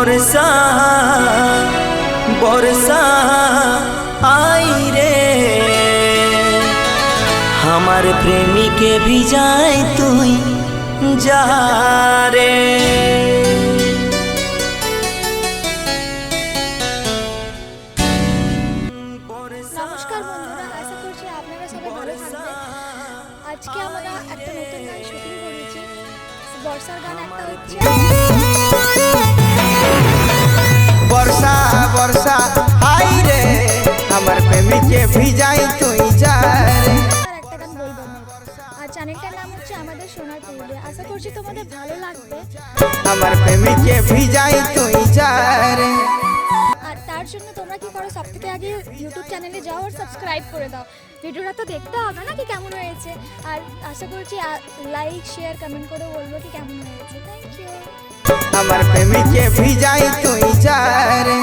বর্ষা বর্ষা I রে আমার প্রেমিকে ভিজাই তুই যা রে। নমস্কার বন্ধুরা, আশা করছি আপনারা সবাই ভালো থাকবেন। আজকে আমরা একটা নতুন গান শুটিং করেছি। বর্ষার গান একটা হচ্ছে বর্ষা বর্ষা হাই রে আমার প্রেমিকে ভিজাই তুই যা রে। আর একটা গান বলবো না। আর চ্যানেলটার নাম হচ্ছে আমাদের সোনার পুরুলিয়া। আশা করছি তোমাদের ভালো লাগবে। আমার প্রেমিকে ভিজাই তুই যা রে। আর তার জন্য তোমরা কি করো, সব থেকে আগে ইউটিউব চ্যানেলে যাও আর সাবস্ক্রাইব করে দাও। ভিডিওটা তো দেখতে হবে নাকি কেমন হয়েছে। আর আশা করছি লাইক শেয়ার কমেন্ট করে বলবো কি কেমন হয়েছে। Thank you. আমার প্রেমিকে ভিজাই তুই যা রে।